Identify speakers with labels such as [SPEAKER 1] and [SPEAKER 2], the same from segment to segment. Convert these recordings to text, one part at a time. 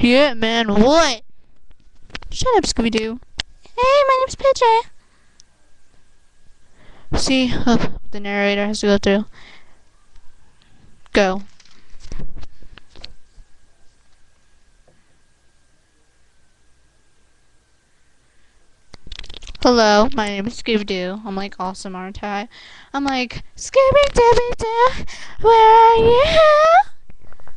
[SPEAKER 1] Yeah, man, what? Shut up, Scooby-Doo. Hey, my name's Pidgey. See, the narrator has to go through. Go. Hello, my name is Scooby-Doo. I'm like awesome, aren't I? I'm like, Scooby-Dooby-Doo, where are you?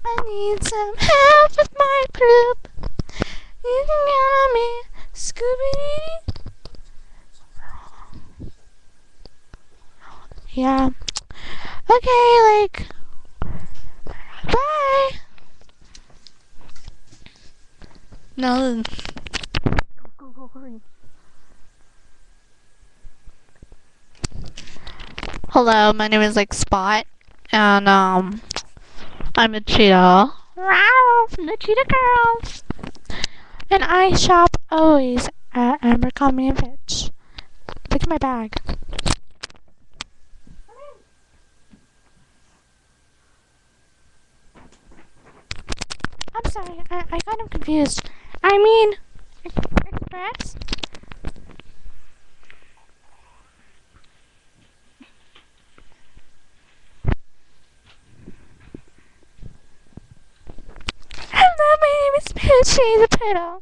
[SPEAKER 1] I need some help with my group. You can count on me, Scooby. Yeah. Okay, like, bye. No. Go, hurry. Hello, my name is like Spot, and I'm a cheetah. Wow, from the Cheetah Girls. And I shop always at Abercrombie and Fitch. Look at my bag. I'm sorry, I got him confused. I mean, Express? Hello, my name is Pidgey the Poodle.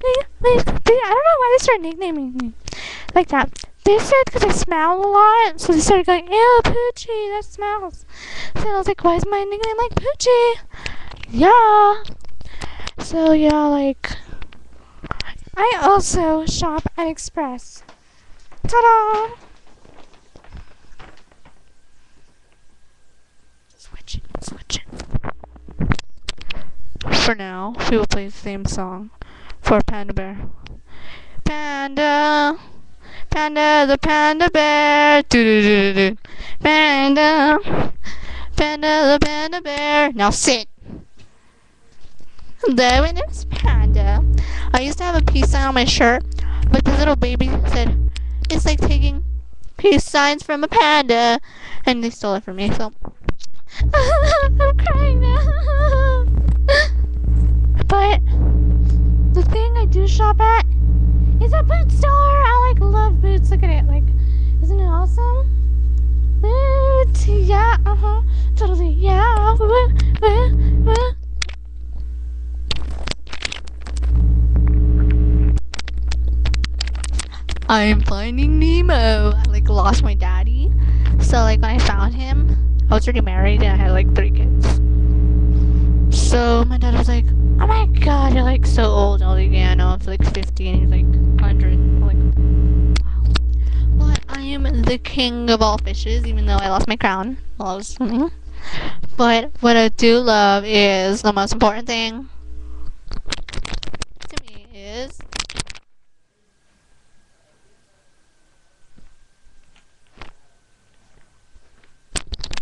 [SPEAKER 1] I don't know why they started nicknaming me like that. They said because I smell a lot, so they started going, ew, Poochie, that smells. So I was like, why is my nickname like Poochie? Yeah. So yeah, like, I also shop at Express. Ta-da! Switch it. For now, we will play the theme song for Panda Bear. Panda, the panda bear. Do. Panda, the panda bear. Now sit. Hello, my name's Panda. I used to have a peace sign on my shirt, but the little baby said it's like taking peace signs from a panda, and they stole it from me. So I'm crying now. But the thing I do shop at is a boot store. I like love boots. Look at it. Like, isn't it awesome? Boots, yeah, totally, yeah. Woo. I'm finding Nemo. I like lost my daddy, so like when I found him, I was already married and I had like 3 kids. So my dad was like, oh my god, you're like so old. I was like, yeah, I know, I was like 50 and he's like 100. I'm like, wow. But I am the king of all fishes, even though I lost my crown while I was swimming. But what I do love is, the most important thing to me is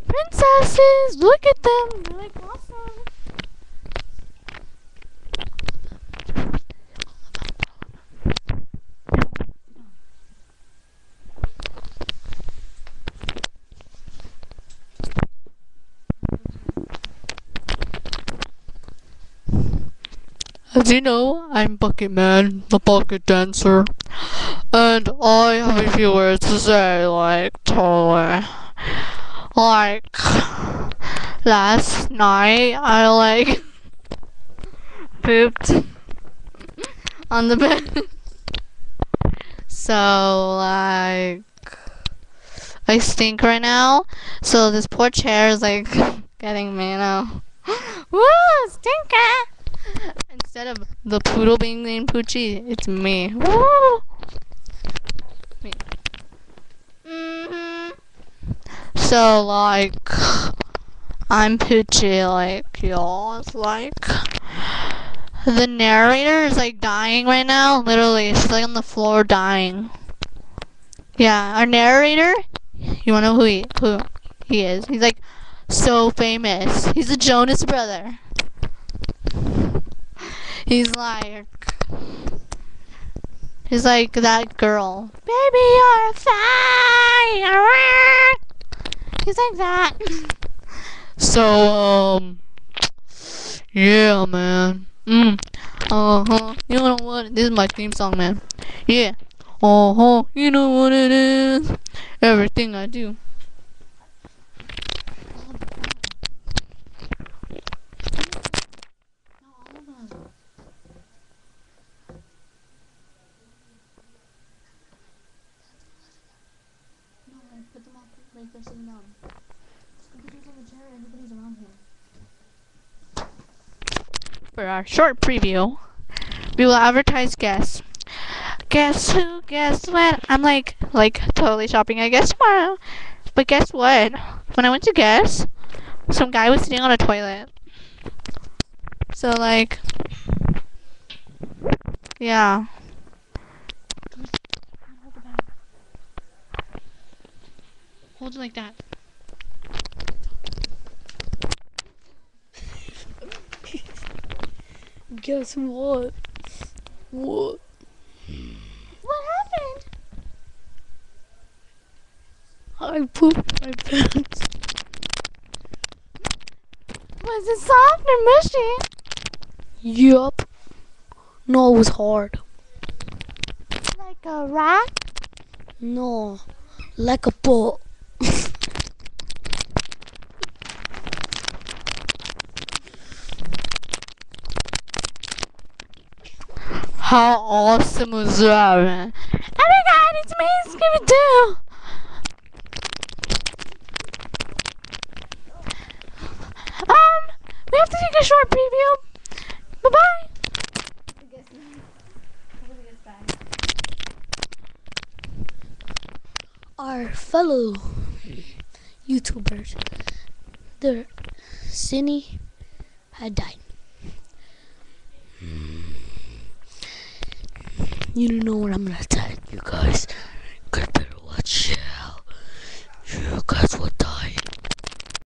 [SPEAKER 1] princesses. Look at them. They're like awesome. As you know, I'm Bucket Man, the Bucket Dancer, and I have a few words to say, like, totally. Like, last night, I, like, pooped on the bed. So, like, I stink right now, so this poor chair is, like, getting me now. Woo, stinker! Instead of the poodle being named Poochie, it's me. Woo! Me. So, like, I'm Poochie, like, y'all. It's like, the narrator is, like, dying right now. Literally, she's, like, on the floor dying. Yeah, our narrator, you wanna know who he is? He's, like, so famous. He's the Jonas brother. He's like that girl. Baby, you're fine. He's like that. So, yeah, man. You know what? This is my theme song, man. Yeah. You know what it is. Everything I do. Put them all like they're sitting down. Computer's on the chair and nobody's around here. For our short preview, we will advertise guests. Guess who? Guess what? I'm like totally shopping. I guess tomorrow. But guess what? When I went to guess, some guy was sitting on a toilet. So like, yeah. Hold it like that.
[SPEAKER 2] Guess what? What?
[SPEAKER 1] What happened?
[SPEAKER 2] I pooped my pants.
[SPEAKER 1] Was it soft or mushy?
[SPEAKER 2] Yup. No, it was hard.
[SPEAKER 1] Like a rat?
[SPEAKER 2] No, like a bull.
[SPEAKER 1] How awesome was that, man? Oh my god, it's me, Scooby-Doo! We have to take a short preview. Bye-bye.
[SPEAKER 2] Our fellow YouTubers, their Cindy had died. You don't know what I'm gonna tell you guys. Better watch it.